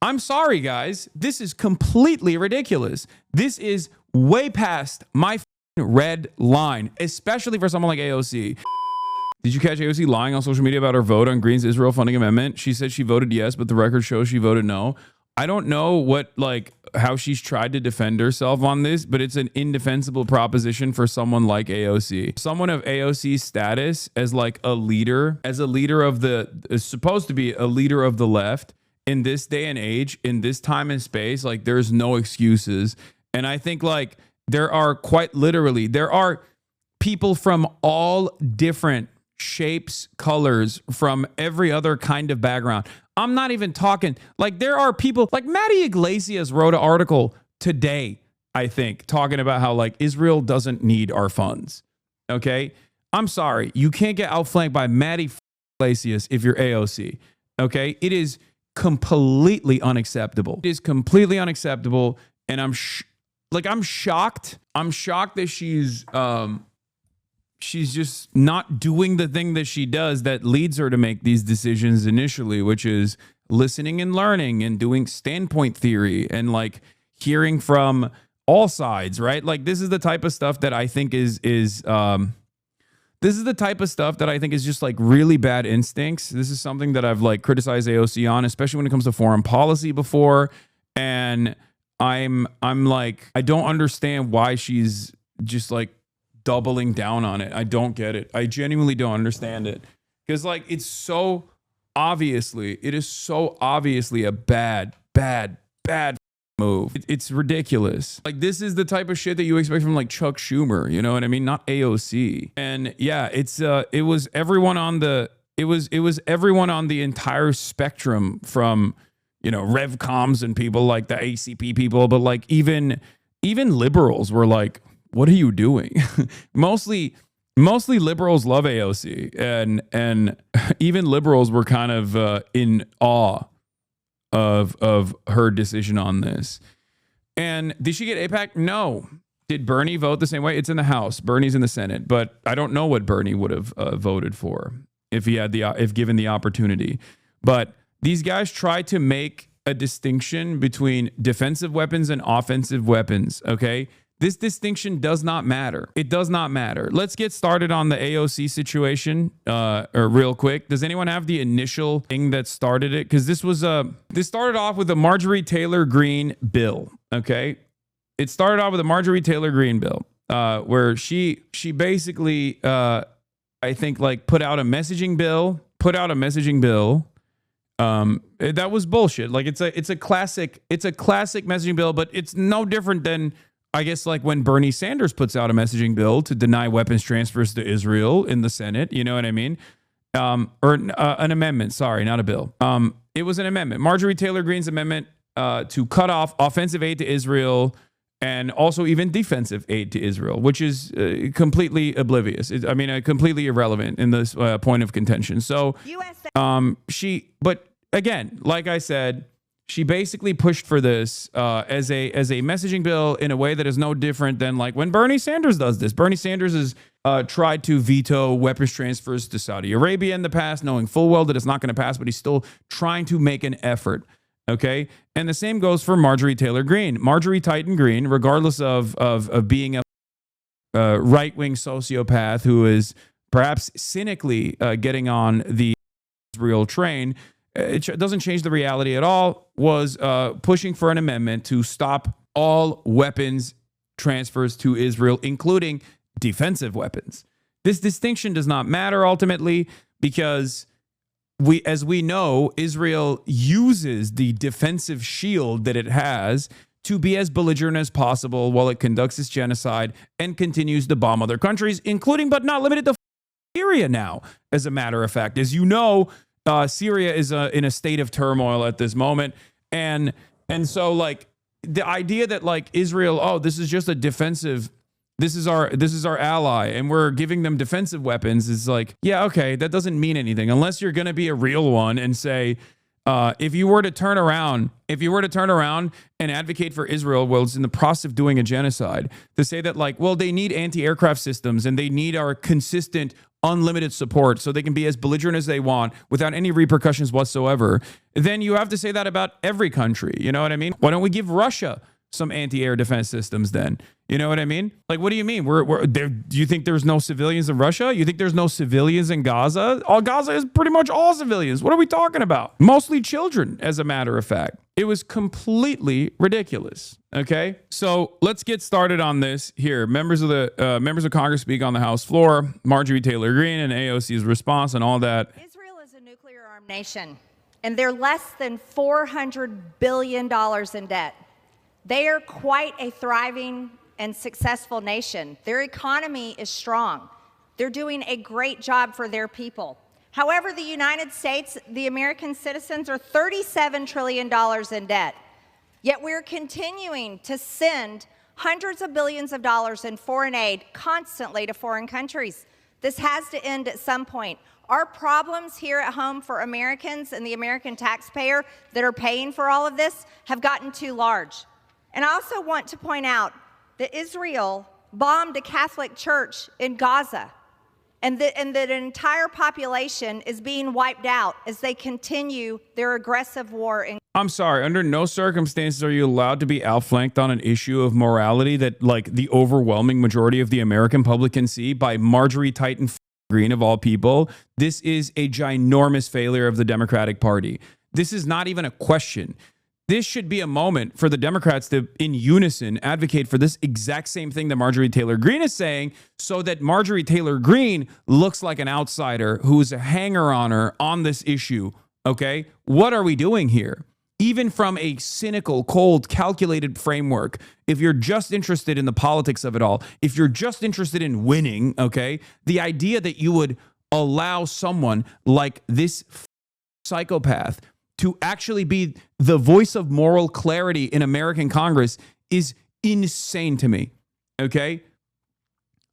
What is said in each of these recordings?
I'm sorry, guys. This is completely ridiculous. This is way past my red line, especially for someone like AOC. Did you catch AOC lying on social media about her vote on Green's Israel funding amendment? She said she voted yes, but the record shows she voted no. I don't know how she's tried to defend herself on this, but it's an indefensible proposition for someone like AOC. Someone of AOC's status as like a leader of is supposed to be a leader of the left in this day and age, in this time and space, like there's no excuses. And I think like there are people from all different shapes, colors, from every other kind of background. I'm not even talking like there are people like Maddie Iglesias wrote an article today, I think, talking about how like Israel doesn't need our funds. Okay. I'm sorry. You can't get outflanked by Maddie Iglesias if you're AOC. Okay. It is completely unacceptable. It is completely unacceptable. And I'm shocked. I'm shocked that she's just not doing the thing that she does that leads her to make these decisions initially, which is listening and learning and doing standpoint theory and like hearing from all sides, right? Like this is the type of stuff that I think is just like really bad instincts. This is something that I've like criticized AOC on, especially when it comes to foreign policy before. And I'm like, I don't understand why she's just like doubling down on it. I don't get it. I genuinely don't understand it. Because like it is so obviously a bad move. It's ridiculous. Like this is the type of shit that you expect from like Chuck Schumer, you know what I mean? Not AOC. And yeah, it was everyone on the entire spectrum from, you know, RevComs and people like the ACP people, but like even liberals were like, what are you doing? mostly liberals love AOC, and even liberals were kind of in awe of her decision on this. And did she get AIPAC? No. Did Bernie vote the same way? It's in the House. Bernie's in the Senate, but I don't know what Bernie would have voted for if given the opportunity. But these guys try to make a distinction between defensive weapons and offensive weapons. Okay. This distinction does not matter. It does not matter. Let's get started on the AOC situation real quick. Does anyone have the initial thing that started it? Because this started off with a Marjorie Taylor Greene bill. Okay, it started off with a Marjorie Taylor Greene bill where she basically I think like put out a messaging bill. That was bullshit. Like it's a classic messaging bill, but it's no different than, I guess, like when Bernie Sanders puts out a messaging bill to deny weapons transfers to Israel in the Senate, you know what I mean? An amendment, sorry, not a bill. It was an amendment. Marjorie Taylor Greene's amendment to cut off offensive aid to Israel and also even defensive aid to Israel, which is completely oblivious. Completely irrelevant in this point of contention. So, but again, like I said, she basically pushed for this as a messaging bill in a way that is no different than like when Bernie Sanders does this. Bernie Sanders has tried to veto weapons transfers to Saudi Arabia in the past, knowing full well that it's not going to pass, but he's still trying to make an effort. Okay. And the same goes for Marjorie Taylor Greene. Marjorie Titan Greene, regardless of being a right-wing sociopath who is perhaps cynically getting on the Israel train, it doesn't change the reality at all, was pushing for an amendment to stop all weapons transfers to Israel, including defensive weapons. This distinction does not matter ultimately because as we know, Israel uses the defensive shield that it has to be as belligerent as possible while it conducts its genocide and continues to bomb other countries, including but not limited to Syria now, as a matter of fact. As you know, Syria is in a state of turmoil at this moment. And so like the idea that like Israel, oh, this is just a defensive, this is our ally and we're giving them defensive weapons is like, yeah, okay, that doesn't mean anything unless you're going to be a real one and say, if you were to turn around and advocate for Israel while it's in the process of doing a genocide, to say that like, well, they need anti-aircraft systems and they need our consistent unlimited support so they can be as belligerent as they want without any repercussions whatsoever, then you have to say that about every country. You know what I mean? Why don't we give Russia some anti-air defense systems then? You know what I mean? Like, what do you mean? We're there, do you think there's no civilians in Russia? You think there's no civilians in Gaza? All Gaza is pretty much all civilians. What are we talking about? Mostly children, as a matter of fact. It was completely ridiculous. Okay, so let's get started on this here. Members of Congress speak on the House floor. Marjorie Taylor Greene and AOC's response and all that. Israel is a nuclear-armed nation, and they're less than $400 billion in debt. They are quite a thriving and successful nation. Their economy is strong. They're doing a great job for their people. However, the United States, the American citizens, are $37 trillion in debt. Yet we're continuing to send hundreds of billions of dollars in foreign aid constantly to foreign countries. This has to end at some point. Our problems here at home for Americans and the American taxpayer that are paying for all of this have gotten too large. And I also want to point out that Israel bombed a Catholic church in Gaza, and that an entire population is being wiped out as they continue their aggressive war. I'm sorry, under no circumstances are you allowed to be outflanked on an issue of morality that, like, the overwhelming majority of the American public can see by Marjorie Titan Greene, of all people. This is a ginormous failure of the Democratic Party. This is not even a question. This should be a moment for the Democrats to, in unison, advocate for this exact same thing that Marjorie Taylor Greene is saying, so that Marjorie Taylor Greene looks like an outsider who's a hanger-oner on this issue, okay? What are we doing here? Even from a cynical, cold, calculated framework, if you're just interested in the politics of it all, if you're just interested in winning, okay, the idea that you would allow someone like this psychopath to actually be the voice of moral clarity in American Congress is insane to me, okay?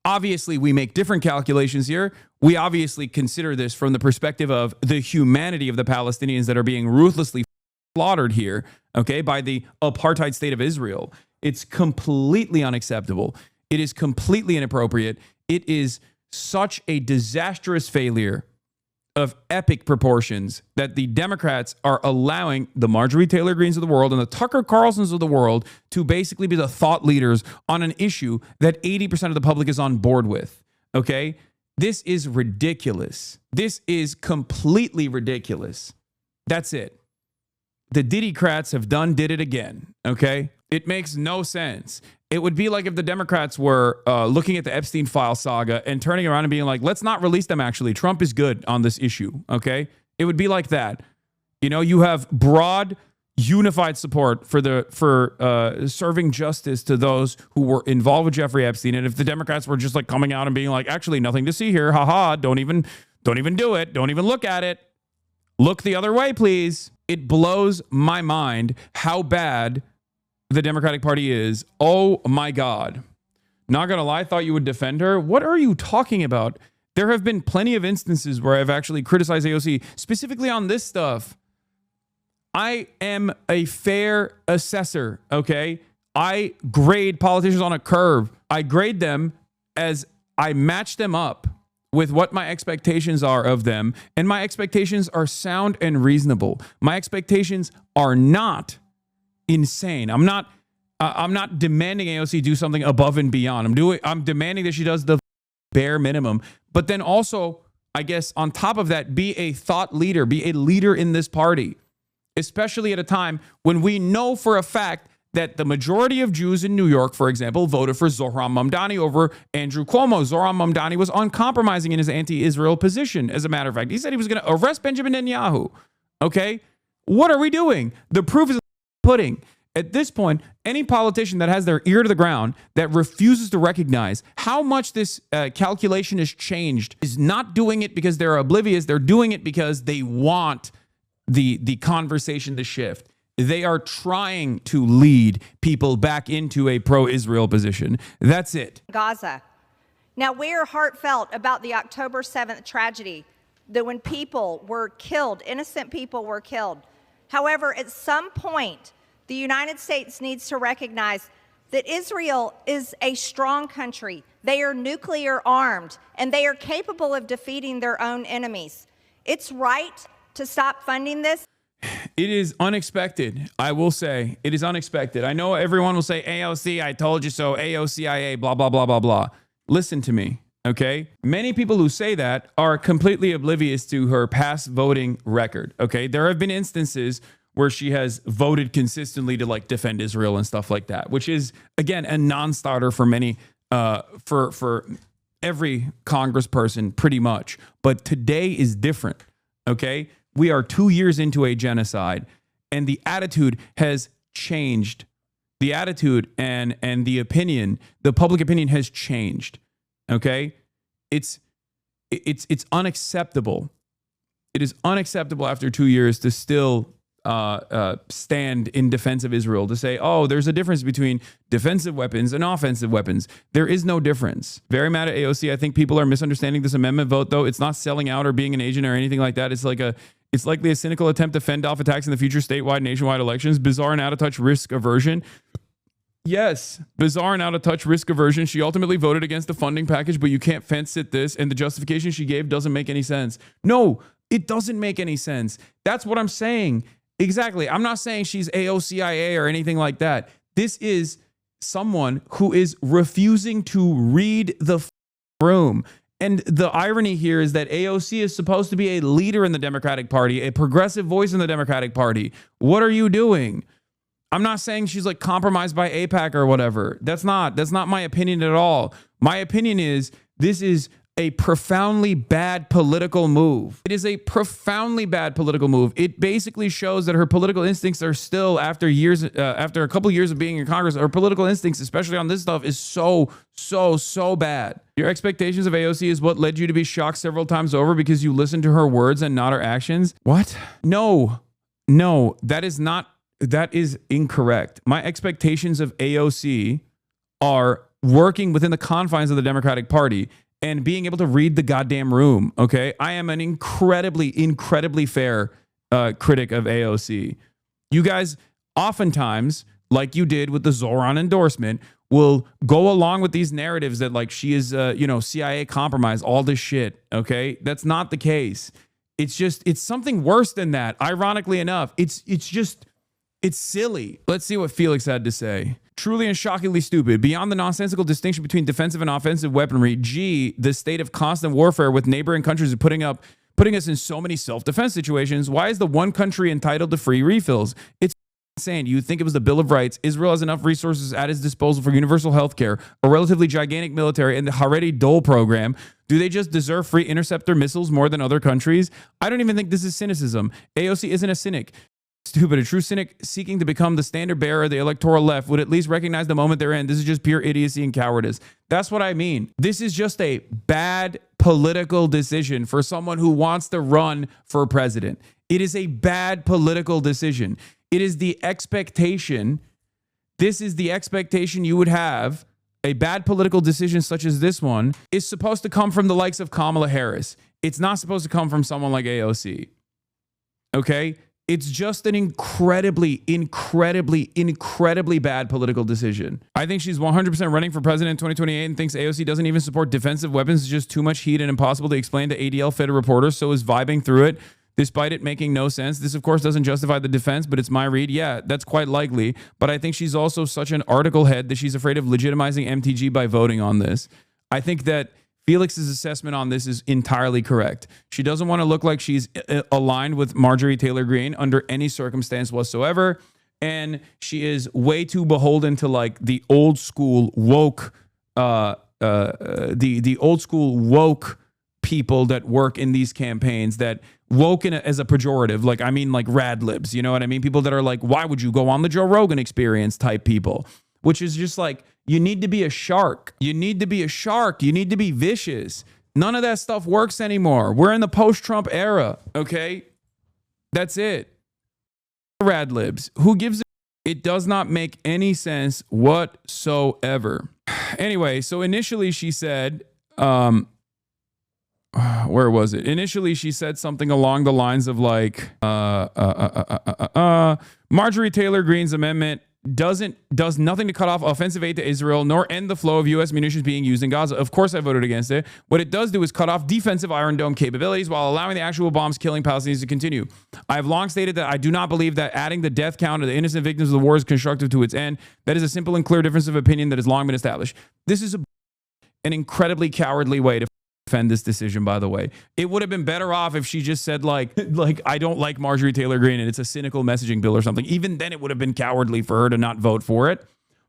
Obviously, we make different calculations here. We obviously consider this from the perspective of the humanity of the Palestinians that are being ruthlessly slaughtered here, okay, by the apartheid state of Israel. It's completely unacceptable. It is completely inappropriate. It is such a disastrous failure of epic proportions that the Democrats are allowing the Marjorie Taylor Greenes of the world and the Tucker Carlsons of the world to basically be the thought leaders on an issue that 80% of the public is on board with, okay? This is ridiculous. This is completely ridiculous. That's it. The Diddy-crats have did it again, okay? It makes no sense. It would be like if the Democrats were looking at the Epstein file saga and turning around and being like, let's not release them, actually. Trump is good on this issue, okay? It would be like that. You know, you have broad, unified support for serving justice to those who were involved with Jeffrey Epstein. And if the Democrats were just like coming out and being like, actually, nothing to see here. Haha, don't even do it. Don't even look at it. Look the other way, please. It blows my mind how bad the Democratic Party is. Oh my God. Not gonna lie, I thought you would defend her. What are you talking about? There have been plenty of instances where I've actually criticized AOC, specifically on this stuff. I am a fair assessor, okay? I grade politicians on a curve. I grade them as I match them up with what my expectations are of them, and my expectations are sound and reasonable. My expectations are not insane. I'm not demanding AOC do something above and beyond. I'm demanding that she does the bare minimum. But then also, I guess on top of that, be a thought leader, be a leader in this party, especially at a time when we know for a fact that the majority of Jews in New York, for example, voted for Zohran Mamdani over Andrew Cuomo. Zohran Mamdani was uncompromising in his anti-Israel position. As a matter of fact, he said he was going to arrest Benjamin Netanyahu. Okay? What are we doing? The proof is in the pudding. At this point, any politician that has their ear to the ground, that refuses to recognize how much this calculation has changed, is not doing it because they're oblivious. They're doing it because they want the conversation to shift. They are trying to lead people back into a pro-Israel position. That's it. Gaza. Now, we are heartfelt about the October 7th tragedy, that when people were killed, innocent people were killed. However, at some point, the United States needs to recognize that Israel is a strong country. They are nuclear armed, and they are capable of defeating their own enemies. It's right to stop funding this. It is unexpected. I will say it is unexpected. I know everyone will say AOC, I told you so, AOCIA, blah, blah, blah, blah, blah. Listen to me, okay? Many people who say that are completely oblivious to her past voting record, okay? There have been instances where she has voted consistently to like defend Israel and stuff like that, which is, again, a non-starter for many, for every congressperson pretty much. But today is different, okay? We are 2 years into a genocide, and the attitude has changed. The attitude and the opinion, the public opinion has changed. Okay, it's unacceptable. It is unacceptable after 2 years to still stand in defense of Israel, to say, oh, there's a difference between defensive weapons and offensive weapons. There is no difference. Very mad at AOC. I think people are misunderstanding this amendment vote, though. It's not selling out or being an agent or anything like that. It's likely a cynical attempt to fend off attacks in the future statewide, nationwide elections. Bizarre and out-of-touch risk aversion. Yes, bizarre and out-of-touch risk aversion. She ultimately voted against the funding package, but you can't fence-sit this, and the justification she gave doesn't make any sense. No, it doesn't make any sense. That's what I'm saying. Exactly. I'm not saying she's AOCIA or anything like that. This is someone who is refusing to read the room. And the irony here is that AOC is supposed to be a leader in the Democratic Party, a progressive voice in the Democratic Party. What are you doing? I'm not saying she's like compromised by AIPAC or whatever. That's not my opinion at all. My opinion is this is a profoundly bad political move. It is a profoundly bad political move. It basically shows that her political instincts are still, after a couple years of being in Congress, her political instincts, especially on this stuff, is so bad. Your expectations of AOC is what led you to be shocked several times over because you listened to her words and not her actions. What? No, that is incorrect. My expectations of AOC are working within the confines of the Democratic Party and being able to read the goddamn room, okay? I am an incredibly fair critic of AOC. You guys oftentimes, like you did with the Zoran endorsement, will go along with these narratives that like she is, CIA compromise, all this shit, okay? That's not the case. It's something worse than that. Ironically enough, it's silly. Let's see what Felix had to say. Truly and shockingly stupid. Beyond the nonsensical distinction between defensive and offensive weaponry, the state of constant warfare with neighboring countries is putting us in so many self-defense situations. Why is the one country entitled to free refills? It's insane. You would think it was the Bill of Rights. Israel has enough resources at its disposal for universal health care, a relatively gigantic military, and the Haredi Dole program. Do they just deserve free interceptor missiles more than other countries? I don't even think this is cynicism. AOC isn't a cynic. Stupid. A true cynic seeking to become the standard bearer of the electoral left would at least recognize the moment they're in. This is just pure idiocy and cowardice. That's what I mean. This is just a bad political decision for someone who wants to run for president. It is a bad political decision. It is the expectation. This is the expectation you would have. A bad political decision such as this one is supposed to come from the likes of Kamala Harris. It's not supposed to come from someone like AOC. Okay? It's just an incredibly bad political decision. I think she's 100% running for president in 2028 and thinks AOC doesn't even support defensive weapons. It's just too much heat and impossible to explain to ADL fed reporters, so is vibing through it, despite it making no sense. This, of course, doesn't justify the defense, but it's my read. Yeah, that's quite likely. But I think she's also such an article head that she's afraid of legitimizing MTG by voting on this. I think that Felix's assessment on this is entirely correct. She doesn't want to look like she's aligned with Marjorie Taylor Greene under any circumstance whatsoever. And she is way too beholden to like the old school woke, the old school woke people that work in these campaigns, that woke as a pejorative. Like, I mean, like rad libs, you know what I mean? People that are like, why would you go on the Joe Rogan Experience type people, which is just like, you need to be a shark. You need to be a shark. You need to be vicious. None of that stuff works anymore. We're in the post-Trump era, okay? That's it. Rad libs. Who gives a... It does not make any sense whatsoever. Anyway, so initially she said, where was it? Initially she said something along the lines of like, Marjorie Taylor Greene's amendment does nothing to cut off offensive aid to Israel, nor end the flow of U.S. munitions being used in Gaza. Of course, I voted against it. What it does do is cut off defensive Iron Dome capabilities while allowing the actual bombs killing Palestinians to continue. I have long stated that I do not believe that adding the death count of the innocent victims of the war is constructive to its end. That is a simple and clear difference of opinion that has long been established. This is an incredibly cowardly way to defend this decision, by the way. It would have been better off if she just said like I don't like Marjorie Taylor Greene and it's a cynical messaging bill or something. Even then it would have been cowardly for her to not vote for it.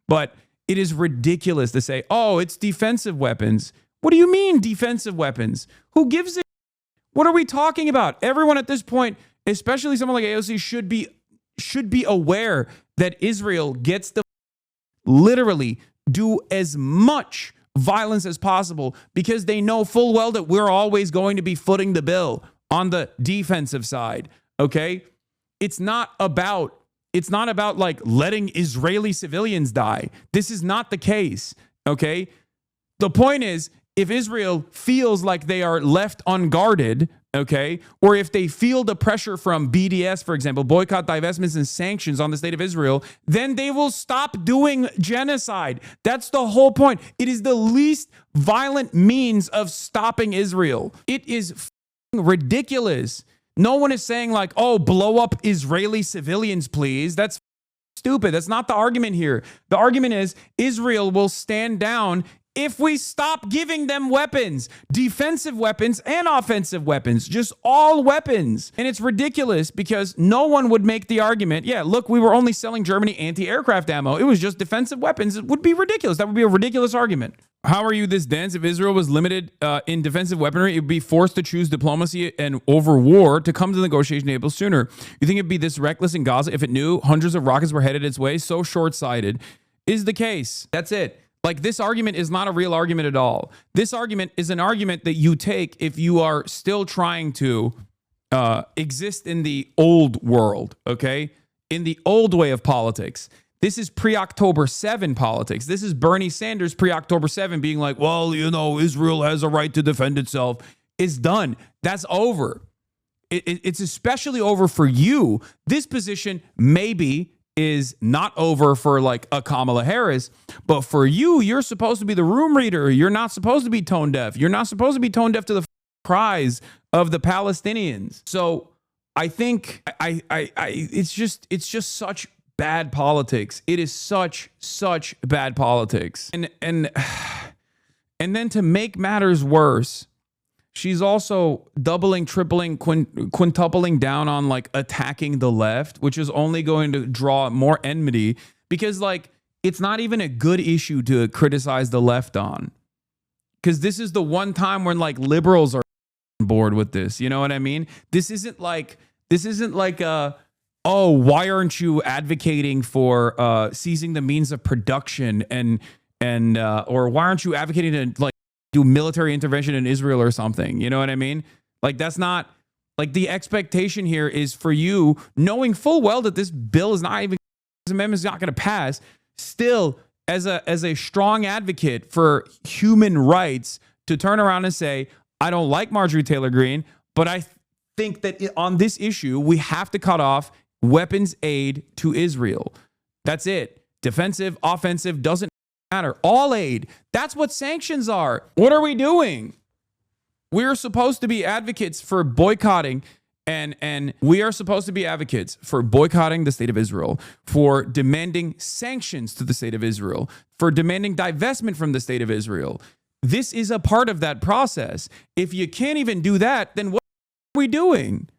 But it is ridiculous to say, oh, it's defensive weapons. What do you mean defensive weapons? Who gives a What are we talking about? Everyone at this point, especially someone like AOC, should be aware that Israel gets to literally do as much violence as possible because they know full well that we're always going to be footing the bill on the defensive side. Okay. It's not about like letting Israeli civilians die. This is not the case. Okay. The point is, if Israel feels like they are left unguarded, okay, or if they feel the pressure from BDS, for example, boycott, divestments, and sanctions on the state of Israel, then they will stop doing genocide. That's the whole point. It is the least violent means of stopping Israel. It is ridiculous. No one is saying like, oh, blow up Israeli civilians, please. That's stupid. That's not the argument here. The argument is Israel will stand down if we stop giving them weapons, defensive weapons and offensive weapons, just all weapons. And it's ridiculous because no one would make the argument, yeah, look, we were only selling Germany anti-aircraft ammo. It was just defensive weapons. It would be ridiculous. That would be a ridiculous argument. How are you this dense? If Israel was limited in defensive weaponry, it would be forced to choose diplomacy and over war to come to the negotiation table sooner. You think it'd be this reckless in Gaza if it knew hundreds of rockets were headed its way? So short-sighted is the case. That's it. Like, this argument is not a real argument at all. This argument is an argument that you take if you are still trying to exist in the old world, okay? In the old way of politics. This is pre-October 7 politics. This is Bernie Sanders pre-October 7 being like, well, you know, Israel has a right to defend itself. It's done. That's over. It's especially over for you. This position maybe is not over for like a Kamala Harris, but for you, you're supposed to be the room reader. You're not supposed to be tone deaf. You're not supposed to be tone deaf to the cries of the Palestinians. So I think it's just such bad politics. It is such bad politics. And then to make matters worse, she's also doubling, tripling, quintupling down on like attacking the left, which is only going to draw more enmity because like it's not even a good issue to criticize the left on. Because this is the one time when like liberals are on board with this. You know what I mean? This isn't like oh, why aren't you advocating for seizing the means of production and or why aren't you advocating to like do military intervention in Israel or something? You know what I mean? Like, that's not like the expectation here is for you, knowing full well that this bill is not even, this amendment is not going to pass, still as a strong advocate for human rights to turn around and say, I don't like Marjorie Taylor Greene, but I think that on this issue, we have to cut off weapons aid to Israel. That's it. Defensive, offensive, doesn't matter. All aid. That's what sanctions are. What are we doing? We're supposed to be advocates for boycotting and we are supposed to be advocates for boycotting the state of Israel, for demanding sanctions to the state of Israel, for demanding divestment from the state of Israel. This is a part of that process. If you can't even do that, then what are we doing?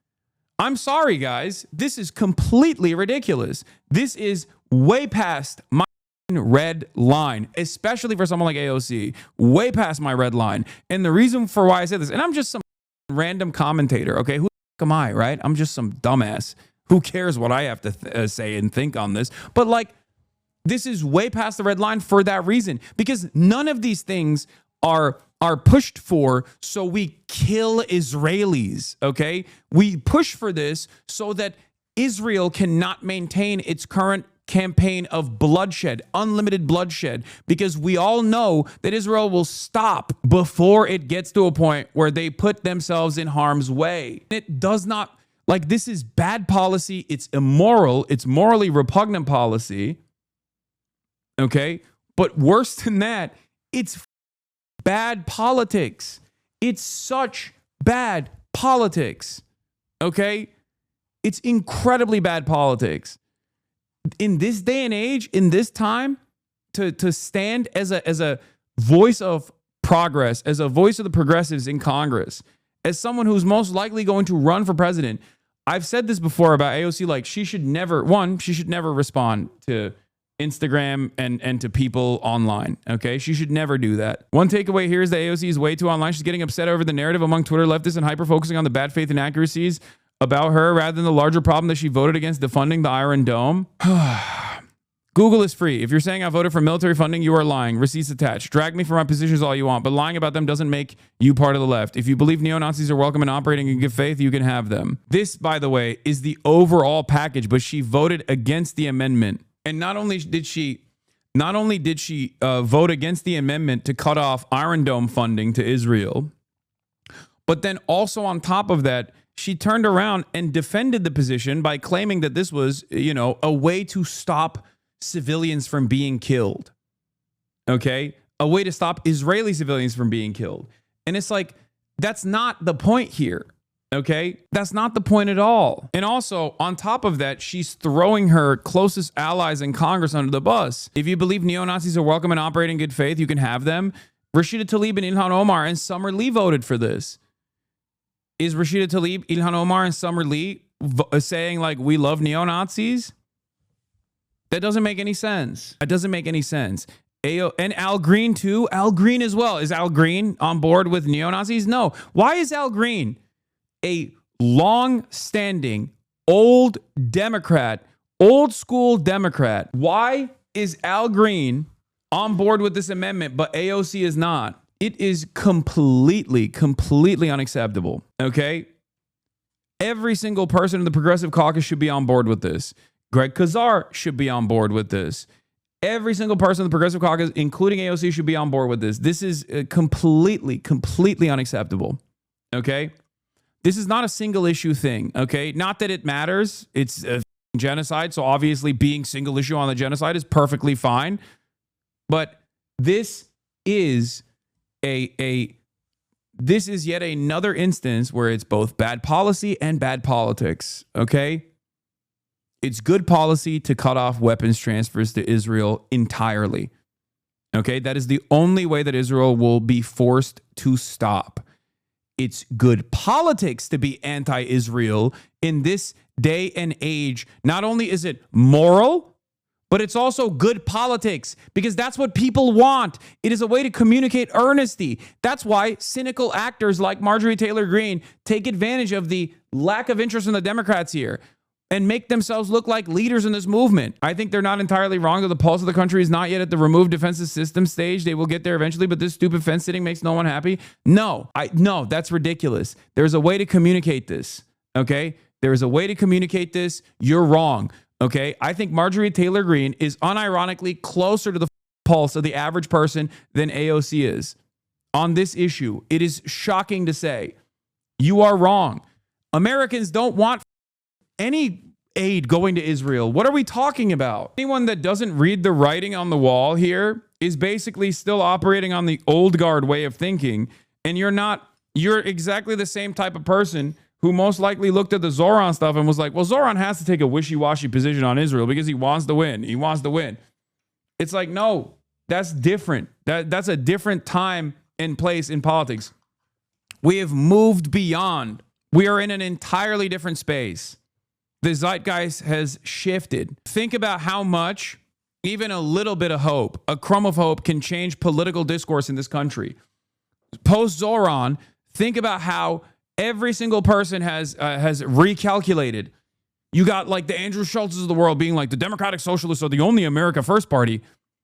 I'm sorry, guys. This is completely ridiculous. This is way past my red line, especially for someone like AOC, way past my red line. And the reason for why I say this, and I'm just some random commentator, okay? Who am I, right? I'm just some dumbass. Who cares what I have to say and think on this? But like, this is way past the red line for that reason, because none of these things are pushed for so we kill Israelis, okay? We push for this so that Israel cannot maintain its current campaign of bloodshed, unlimited bloodshed, because we all know that Israel will stop before it gets to a point where they put themselves in harm's way. It does not, like, this is bad policy. It's immoral. It's morally repugnant policy. Okay. But worse than that, it's bad politics. It's such bad politics. Okay. It's incredibly bad politics. In this day and age, in this time, to stand as a voice of progress, as a voice of the progressives in Congress, as someone who's most likely going to run for president. I've said this before about AOC, like she should never respond to Instagram and to people online. Okay. She should never do that. One takeaway here is that AOC is way too online. She's getting upset over the narrative among Twitter leftists and hyper focusing on the bad faith inaccuracies about her rather than the larger problem that she voted against defunding the Iron Dome. Google is free. If you're saying I voted for military funding, you are lying. Receipts attached. Drag me for my positions all you want, but lying about them doesn't make you part of the left. If you believe neo-Nazis are welcome and operating in good faith, you can have them. This, by the way, is the overall package, but she voted against the amendment. And not only did she vote against the amendment to cut off Iron Dome funding to Israel, but then also on top of that, she turned around and defended the position by claiming that this was, a way to stop civilians from being killed. Okay? A way to stop Israeli civilians from being killed. And it's like, that's not the point here. Okay? That's not the point at all. And also, on top of that, she's throwing her closest allies in Congress under the bus. If you believe neo-Nazis are welcome and operate in good faith, you can have them. Rashida Tlaib and Ilhan Omar and Summer Lee voted for this. Is Rashida Tlaib, Ilhan Omar, and Summer Lee saying, like, we love neo-Nazis? That doesn't make any sense. That doesn't make any sense. And Al Green, too. Al Green as well. Is Al Green on board with neo-Nazis? No. Why is Al Green, a long-standing, old Democrat, old school Democrat, why is Al Green on board with this amendment, but AOC is not? It is completely unacceptable. Okay? Every single person in the Progressive Caucus should be on board with this. Greg Kazar should be on board with this. Every single person in the Progressive Caucus, including AOC, should be on board with this. This is completely unacceptable. Okay? This is not a single issue thing. Okay? Not that it matters. It's a genocide, so obviously being single issue on the genocide is perfectly fine. But this is this is yet another instance where it's both bad policy and bad politics. Okay? It's good policy to cut off weapons transfers to Israel entirely. Okay, that is the only way that Israel will be forced to stop. It's good politics to be anti-Israel in this day and age. Not only is it moral, but it's also good politics because that's what people want. It is a way to communicate earnesty. That's why cynical actors like Marjorie Taylor Greene take advantage of the lack of interest in the Democrats here and make themselves look like leaders in this movement. I think they're not entirely wrong that the pulse of the country is not yet at the removed defensive system stage. They will get there eventually, but this stupid fence sitting makes no one happy. No, that's ridiculous. There's a way to communicate this, okay? There is a way to communicate this. You're wrong, okay? I think Marjorie Taylor Greene is unironically closer to the pulse of the average person than AOC is on this issue. It is shocking to say. You are wrong. Americans don't want any aid going to Israel. What are we talking about? Anyone that doesn't read the writing on the wall here is basically still operating on the old guard way of thinking. And you're exactly the same type of person who most likely looked at the Zoran stuff and was like, well, Zoran has to take a wishy-washy position on Israel because he wants to win. He wants to win. It's like, no, that's different. That's a different time and place in politics. We have moved beyond. We are in an entirely different space. The zeitgeist has shifted. Think about how much even a little bit of hope, a crumb of hope, can change political discourse in this country. Post-Zoran, think about how every single person has recalculated. You got like the Andrew Schultzes of the world being like the Democratic Socialists are the only America First party.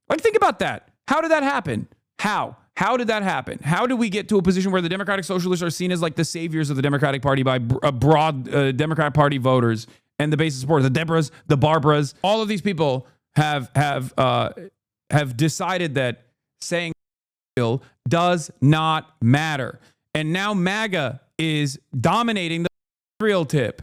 Like, think about that. How did that happen? How did that happen? How did we get to a position where the Democratic Socialists are seen as like the saviors of the Democratic Party by a broad Democrat Party voters and the base of support? The Deborahs, the Barbaras, all of these people have decided that saying does not matter. And now MAGA is dominating the Israel tip.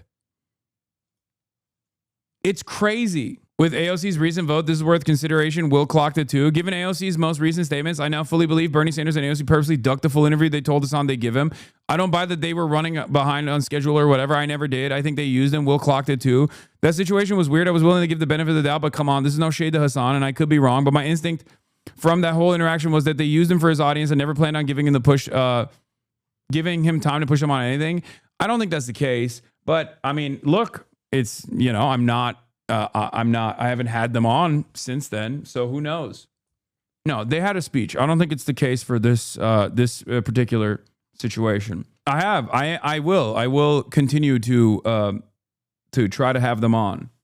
It's crazy. With AOC's recent vote, this is worth consideration. Will clocked it too. Given AOC's most recent statements, I now fully believe Bernie Sanders and AOC purposely ducked the full interview they told us on they give him. I don't buy that they were running behind on schedule or whatever. I never did. I think they used him. Will clocked it too. That situation was weird. I was willing to give the benefit of the doubt, but come on, this is no shade to Hasan, and I could be wrong. But my instinct from that whole interaction was that they used him for his audience and never planned on giving him the push, giving him time to push him on anything. I don't think that's the case. But I mean, look, it's, I haven't had them on since then, so who knows? No, they had a speech. I don't think it's the case for this particular situation. I will continue to try to have them on.